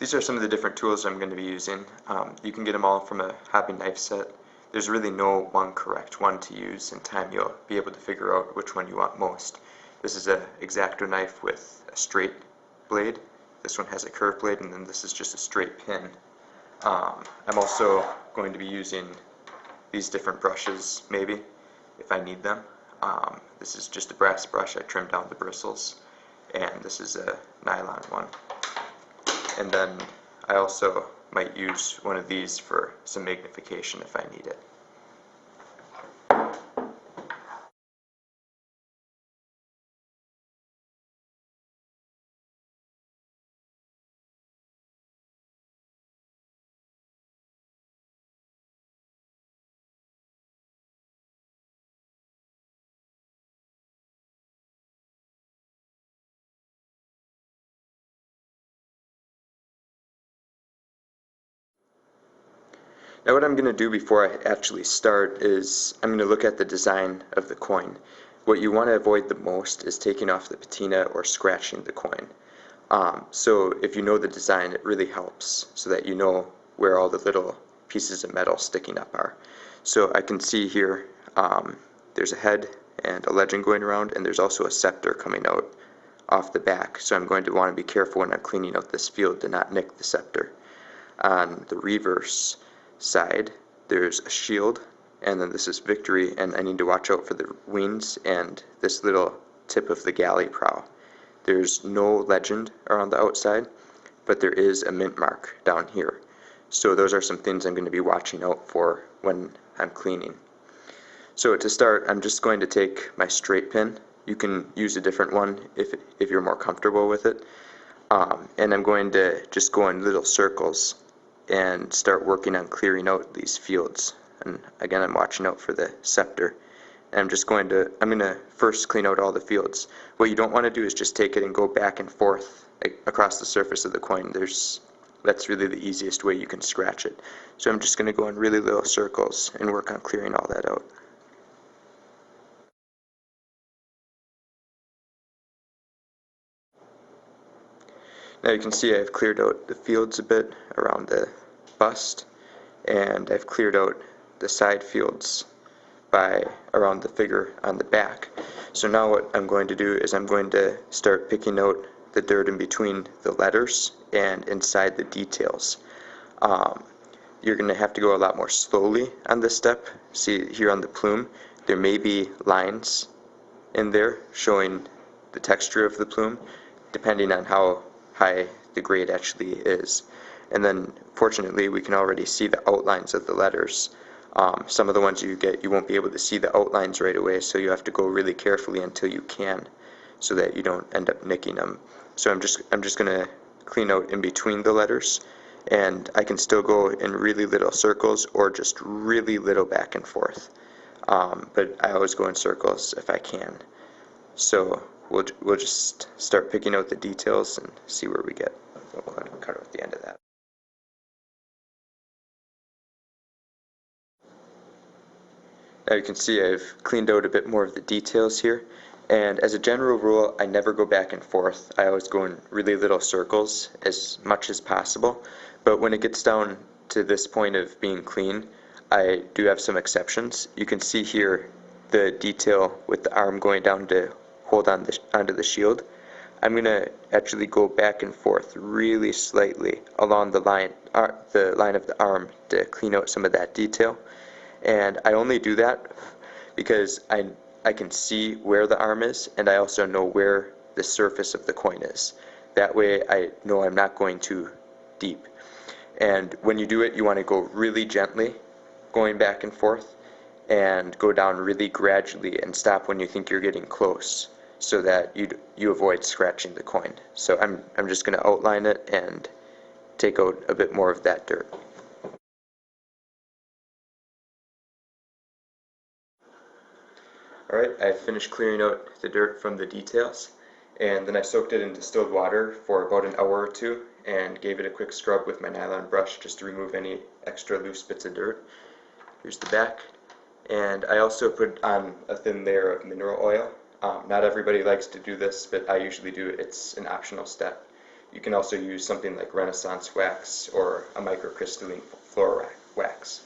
These are some of the different tools I'm going to be using. You can get them all from a hobby knife set. There's really no one correct one to use. In time you'll be able to figure out which one you want most. This is an X-Acto knife with a straight blade. This one has a curved blade, and then this is just a straight pin. I'm also going to be using these different brushes, maybe, if I need them. This is just a brass brush. I trimmed down the bristles, and this is a nylon one. And then I also might use one of these for some magnification if I need it. Now what I'm going to do before I actually start is I'm going to look at the design of the coin. What you want to avoid the most is taking off the patina or scratching the coin. So if you know the design, it really helps so that you know where all the little pieces of metal sticking up are. So I can see here there's a head and a legend going around, and there's also a scepter coming out off the back. So I'm going to want to be careful when I'm cleaning out this field to not nick the scepter. On the reverse side there's a shield, and then this is victory, and I need to watch out for the wings and this little tip of the galley prow. There's no legend around the outside, but there is a mint mark down here. So those are some things I'm going to be watching out for when I'm cleaning. So to start, I'm just going to take my straight pin. You can use a different one if you're more comfortable with it. And I'm going to just go in little circles and start working on clearing out these fields. And again, I'm watching out for the scepter. And I'm going to first clean out all the fields. What you don't want to do is just take it and go back and forth across the surface of the coin. That's really the easiest way you can scratch it. So I'm just going to go in really little circles and work on clearing all that out. Now you can see I've cleared out the fields a bit around the bust, and I've cleared out the side fields by around the figure on the back. So now what I'm going to do is I'm going to start picking out the dirt in between the letters and inside the details. You're going to have to go a lot more slowly on this step. See here on the plume, there may be lines in there showing the texture of the plume, depending on how high the grade actually is. And then fortunately we can already see the outlines of the letters. Some of the ones you get, you won't be able to see the outlines right away, so you have to go really carefully until you can, so that you don't end up nicking them. So I'm just going to clean out in between the letters, and I can still go in really little circles or just really little back and forth. But I always go in circles if I can. So we'll just start picking out the details and see where we get. We'll cut off the end of that. Now you can see I've cleaned out a bit more of the details here, and as a general rule I never go back and forth. I always go in really little circles as much as possible, but when it gets down to this point of being clean, I do have some exceptions. You can see here the detail with the arm going down to hold on onto the shield. I'm going to actually go back and forth really slightly along the line of the arm to clean out some of that detail. And I only do that because I can see where the arm is, and I also know where the surface of the coin is. That way I know I'm not going too deep. And when you do it, you want to go really gently, going back and forth, and go down really gradually and stop when you think you're getting close, so that you avoid scratching the coin. So I'm just going to outline it and take out a bit more of that dirt. Alright, I finished clearing out the dirt from the details, and then I soaked it in distilled water for about an hour or two and gave it a quick scrub with my nylon brush just to remove any extra loose bits of dirt. Here's the back, and I also put on a thin layer of mineral oil. Not everybody likes to do this, but I usually do it. It's an optional step. You can also use something like Renaissance wax or a microcrystalline floor wax.